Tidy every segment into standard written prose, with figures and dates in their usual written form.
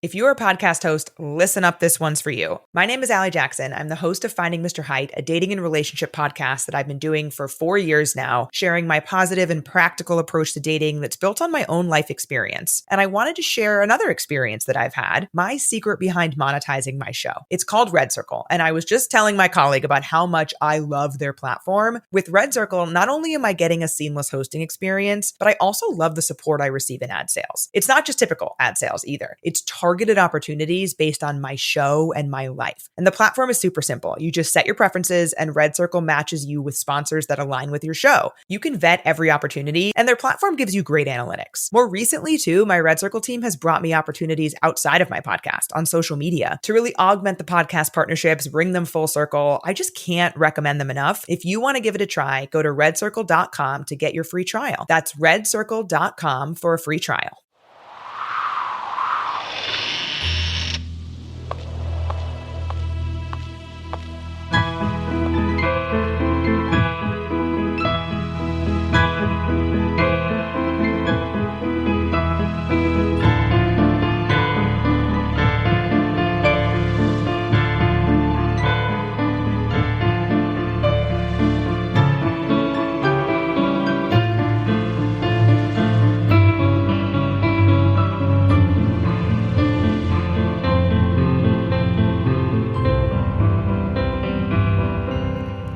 If you're a podcast host, listen up, this one's for you. My name is Allie Jackson. I'm the host of Finding Mr. Height, a dating and relationship podcast that I've been doing for 4 years now, sharing my positive and practical approach to dating that's built on my own life experience. And I wanted to share another experience that I've had, my secret behind monetizing my show. It's called Red Circle, and I was just telling my colleague about how much I love their platform. With Red Circle, not only am I getting a seamless hosting experience, but I also love the support I receive in ad sales. It's not just typical ad sales either. It's targeted opportunities based on my show and my life. And the platform is super simple. You just set your preferences and Red Circle matches you with sponsors that align with your show. You can vet every opportunity and their platform gives you great analytics. More recently too, my Red Circle team has brought me opportunities outside of my podcast on social media to really augment the podcast partnerships, bring them full circle. I just can't recommend them enough. If you want to give it a try, go to redcircle.com to get your free trial. That's redcircle.com for a free trial.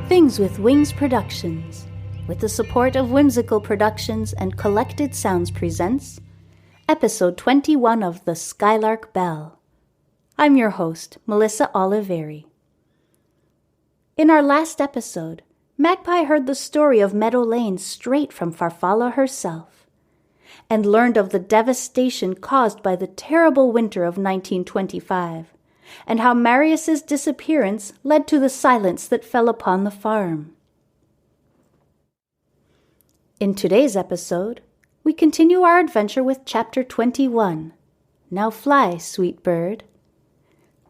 Things with Wings Productions, with the support of Whimsical Productions and Collected Sounds presents Episode 21 of the Skylark Bell. I'm your host, Melissa Oliveri. In our last episode, Magpie heard the story of Meadow Lane straight from Farfalla herself, and learned of the devastation caused by the terrible winter of 1925, and how Marius's disappearance led to the silence that fell upon the farm. In today's episode, we continue our adventure with Chapter 21, Now Fly, Sweet Bird,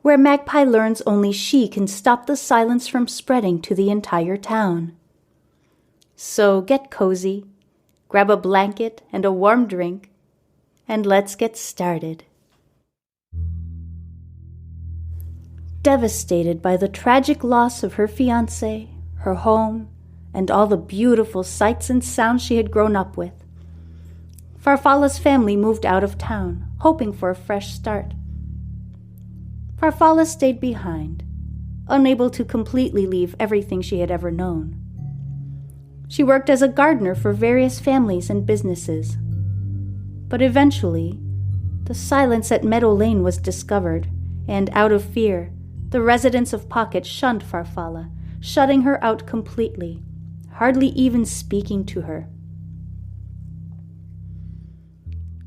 where Magpie learns only she can stop the silence from spreading to the entire town. So get cozy, grab a blanket and a warm drink, and let's get started. Devastated by the tragic loss of her fiancé, her home, and all the beautiful sights and sounds she had grown up with, Farfalla's family moved out of town, hoping for a fresh start. Farfalla stayed behind, unable to completely leave everything she had ever known. She worked as a gardener for various families and businesses. But eventually, the silence at Meadow Lane was discovered, and out of fear, the residents of Pocket shunned Farfalla, shutting her out completely, hardly even speaking to her.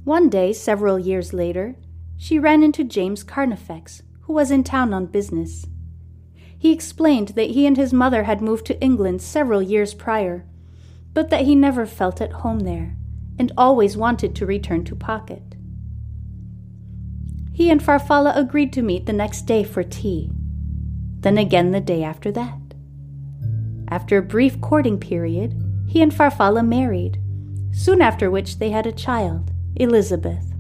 One day, several years later, she ran into James Carnifex, who was in town on business. He explained that he and his mother had moved to England several years prior, but that he never felt at home there, and always wanted to return to Pocket. He and Farfalla agreed to meet the next day for tea, then again the day after that. After a brief courting period, he and Farfalla married, soon after which they had a child, Elizabeth.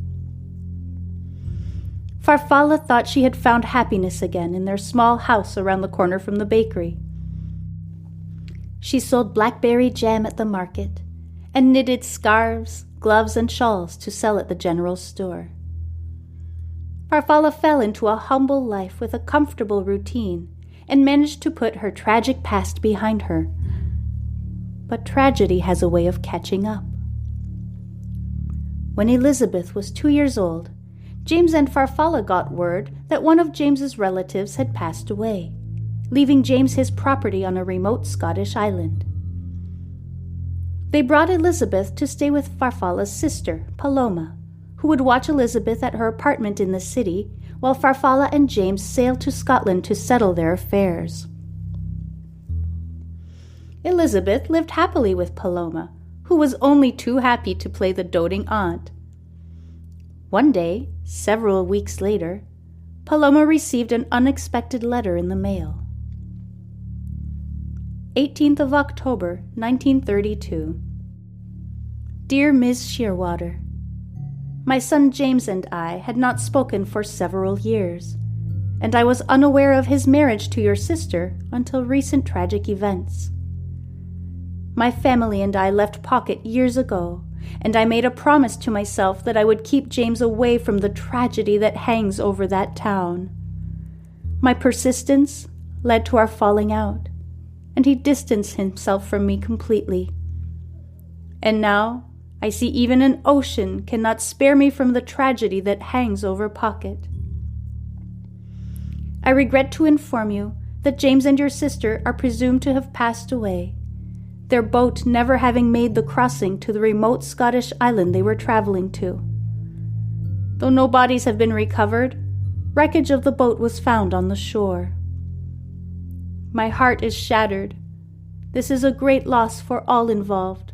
Farfalla thought she had found happiness again in their small house around the corner from the bakery. She sold blackberry jam at the market and knitted scarves, gloves, and shawls to sell at the general store. Farfalla fell into a humble life with a comfortable routine and managed to put her tragic past behind her. But tragedy has a way of catching up. When Elizabeth was 2 years old, James and Farfalla got word that one of James's relatives had passed away, leaving James his property on a remote Scottish island. They brought Elizabeth to stay with Farfalla's sister, Paloma, who would watch Elizabeth at her apartment in the city while Farfalla and James sailed to Scotland to settle their affairs. Elizabeth lived happily with Paloma, who was only too happy to play the doting aunt. One day, several weeks later, Paloma received an unexpected letter in the mail. 18th of October, 1932. Dear Miss Shearwater, My son James and I had not spoken for several years, and I was unaware of his marriage to your sister until recent tragic events. My family and I left Pocket years ago, and I made a promise to myself that I would keep James away from the tragedy that hangs over that town. My persistence led to our falling out, and he distanced himself from me completely. And now I see even an ocean cannot spare me from the tragedy that hangs over Pocket. I regret to inform you that James and your sister are presumed to have passed away, their boat never having made the crossing to the remote Scottish island they were traveling to. Though no bodies have been recovered, wreckage of the boat was found on the shore. My heart is shattered. This is a great loss for all involved.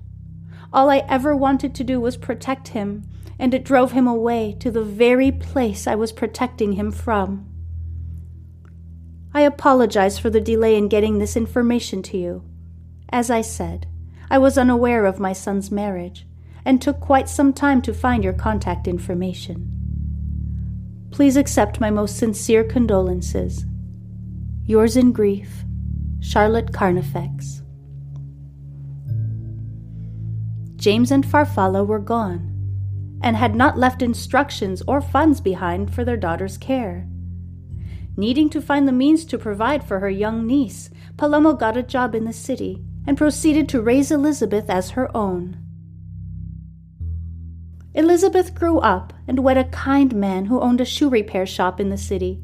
All I ever wanted to do was protect him, and it drove him away to the very place I was protecting him from. I apologize for the delay in getting this information to you. As I said, I was unaware of my son's marriage, and took quite some time to find your contact information. Please accept my most sincere condolences. Yours in grief, Charlotte Carnifex. James and Farfalla were gone, and had not left instructions or funds behind for their daughter's care. Needing to find the means to provide for her young niece, Palomo got a job in the city and proceeded to raise Elizabeth as her own. Elizabeth grew up and wed a kind man who owned a shoe repair shop in the city.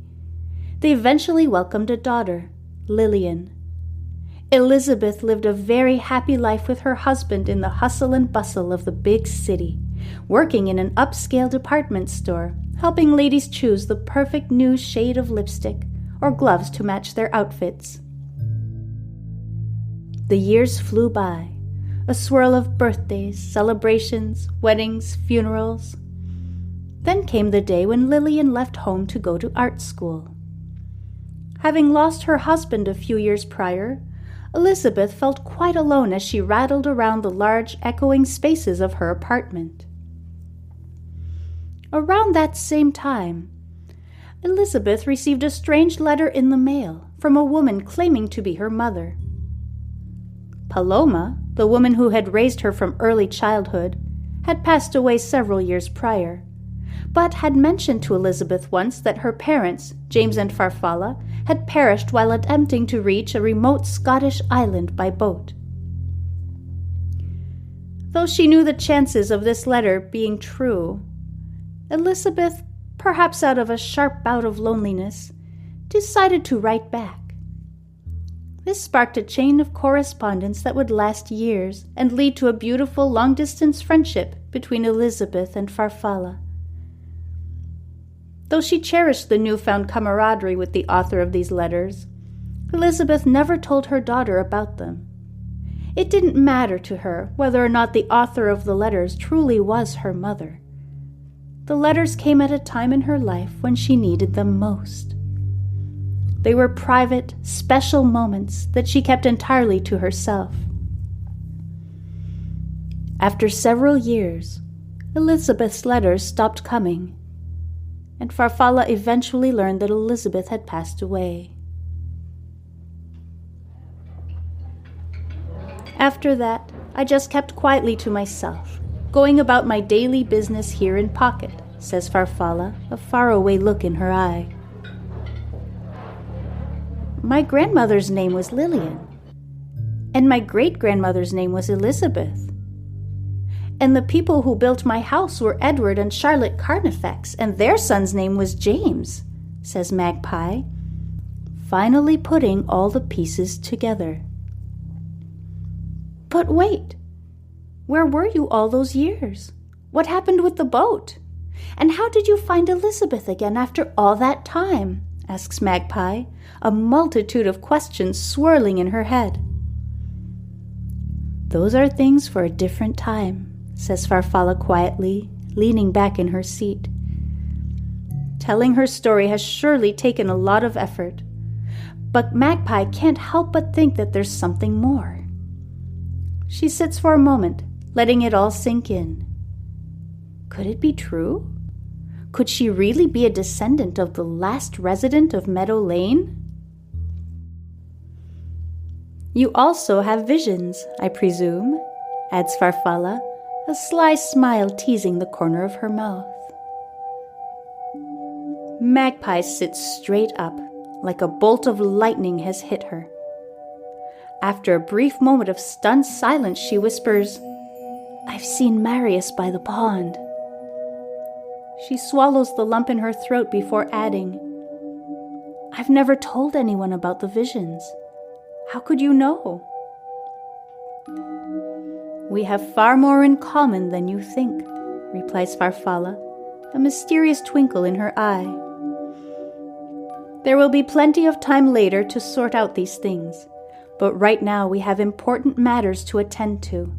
They eventually welcomed a daughter, Lillian. Elizabeth lived a very happy life with her husband in the hustle and bustle of the big city, working in an upscale department store, helping ladies choose the perfect new shade of lipstick or gloves to match their outfits. The years flew by, a swirl of birthdays, celebrations, weddings, funerals. Then came the day when Lillian left home to go to art school. Having lost her husband a few years prior, Elizabeth felt quite alone as she rattled around the large, echoing spaces of her apartment. Around that same time, Elizabeth received a strange letter in the mail from a woman claiming to be her mother. Paloma, the woman who had raised her from early childhood, had passed away several years prior, but had mentioned to Elizabeth once that her parents, James and Farfalla, had perished while attempting to reach a remote Scottish island by boat. Though she knew the chances of this letter being true, Elizabeth, perhaps out of a sharp bout of loneliness, decided to write back. This sparked a chain of correspondence that would last years and lead to a beautiful long-distance friendship between Elizabeth and Farfalla. Though she cherished the newfound camaraderie with the author of these letters, Elizabeth never told her daughter about them. It didn't matter to her whether or not the author of the letters truly was her mother. The letters came at a time in her life when she needed them most. They were private, special moments that she kept entirely to herself. After several years, Elizabeth's letters stopped coming, and Farfalla eventually learned that Elizabeth had passed away. After that, I just kept quietly to myself, going about my daily business here in Pocket, says Farfalla, a faraway look in her eye. My grandmother's name was Lillian, and my great-grandmother's name was Elizabeth. And the people who built my house were Edward and Charlotte Carnifex, and their son's name was James, says Magpie, finally putting all the pieces together. But wait, where were you all those years? What happened with the boat? And how did you find Elizabeth again after all that time? Asks Magpie, a multitude of questions swirling in her head. Those are things for a different time, says Farfalla quietly, leaning back in her seat. Telling her story has surely taken a lot of effort, but Magpie can't help but think that there's something more. She sits for a moment, letting it all sink in. Could it be true? Could she really be a descendant of the last resident of Meadow Lane? You also have visions, I presume, adds Farfalla, a sly smile teasing the corner of her mouth. Magpie sits straight up, like a bolt of lightning has hit her. After a brief moment of stunned silence, she whispers, "I've seen Marius by the pond." She swallows the lump in her throat before adding, "I've never told anyone about the visions. How could you know?" "We have far more in common than you think," replies Farfalla, a mysterious twinkle in her eye. "There will be plenty of time later to sort out these things, but right now we have important matters to attend to.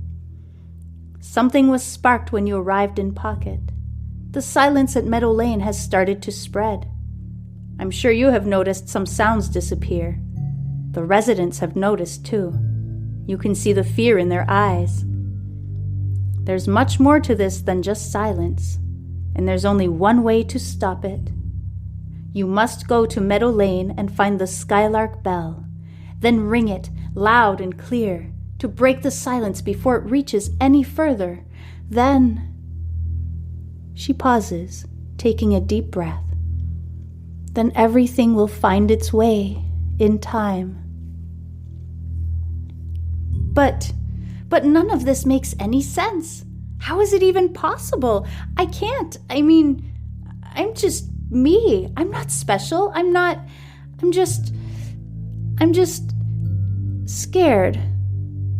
Something was sparked when you arrived in Pocket. The silence at Meadow Lane has started to spread. I'm sure you have noticed some sounds disappear. The residents have noticed too. You can see the fear in their eyes. There's much more to this than just silence, and there's only one way to stop it. You must go to Meadow Lane and find the Skylark Bell, then ring it loud and clear to break the silence before it reaches any further. Then..." She pauses, taking a deep breath. "Then everything will find its way in time." But none of this makes any sense. How is it even possible? I can't. I'm just me. I'm not special. I'm just scared,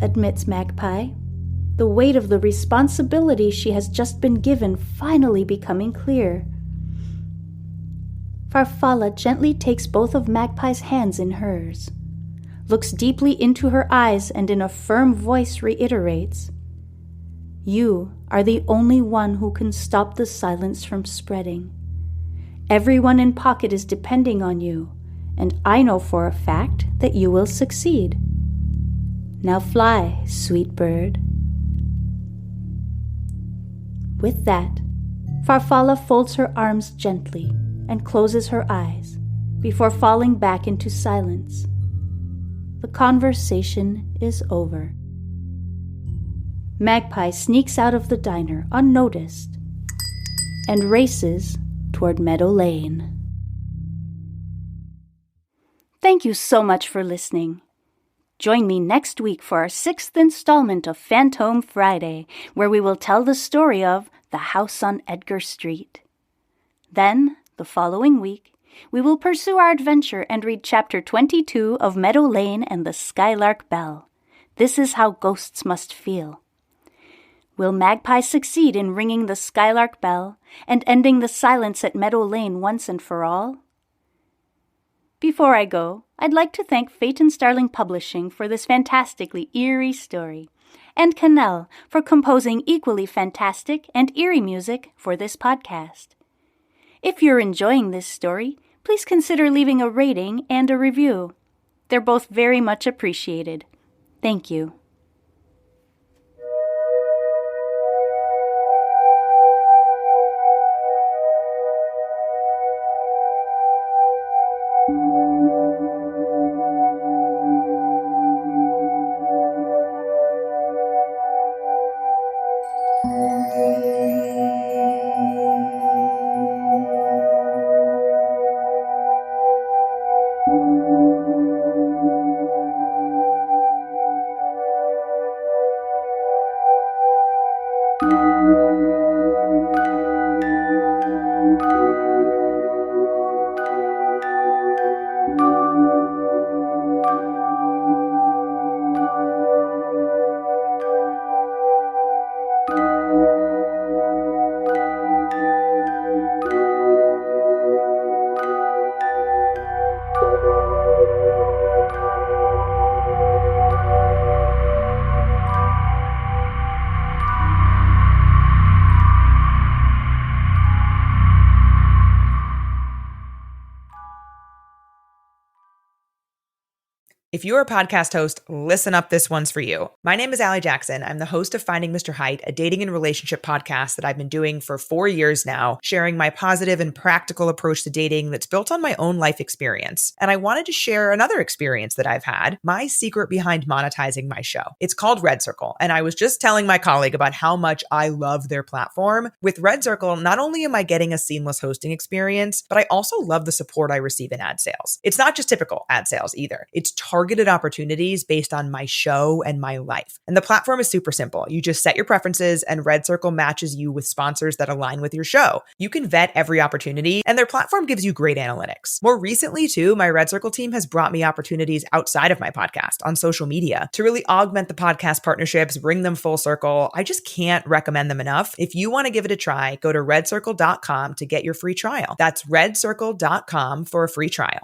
admits Magpie, the weight of the responsibility she has just been given finally becoming clear. Farfalla gently takes both of Magpie's hands in hers, looks deeply into her eyes, and in a firm voice reiterates, "You are the only one who can stop the silence from spreading. Everyone in Pocket is depending on you, and I know for a fact that you will succeed. Now fly, sweet bird." With that, Farfalla folds her arms gently and closes her eyes before falling back into silence. The conversation is over. Magpie sneaks out of the diner unnoticed and races toward Meadow Lane. Thank you so much for listening. Join me next week for our 6th installment of Phantom Friday, where we will tell the story of The House on Edgar Street. Then, the following week, we will pursue our adventure and read Chapter 22 of Meadow Lane and the Skylark Bell. This is how ghosts must feel. Will Magpie succeed in ringing the Skylark Bell and ending the silence at Meadow Lane once and for all? Before I go, I'd like to thank Phaeton Starling Publishing for this fantastically eerie story, and Cannell for composing equally fantastic and eerie music for this podcast. If you're enjoying this story, please consider leaving a rating and a review. They're both very much appreciated. Thank you. If you're a podcast host, listen up. This one's for you. My name is Allie Jackson. I'm the host of Finding Mr. Height, a dating and relationship podcast that I've been doing for 4 years now, sharing my positive and practical approach to dating that's built on my own life experience. And I wanted to share another experience that I've had, my secret behind monetizing my show. It's called Red Circle. And I was just telling my colleague about how much I love their platform. With Red Circle, not only am I getting a seamless hosting experience, but I also love the support I receive in ad sales. It's not just typical ad sales either. It's targeted opportunities based on my show and my life. And the platform is super simple. You just set your preferences and Red Circle matches you with sponsors that align with your show. You can vet every opportunity and their platform gives you great analytics. More recently too, my Red Circle team has brought me opportunities outside of my podcast on social media to really augment the podcast partnerships, bring them full circle. I just can't recommend them enough. If you want to give it a try, go to redcircle.com to get your free trial. That's redcircle.com for a free trial.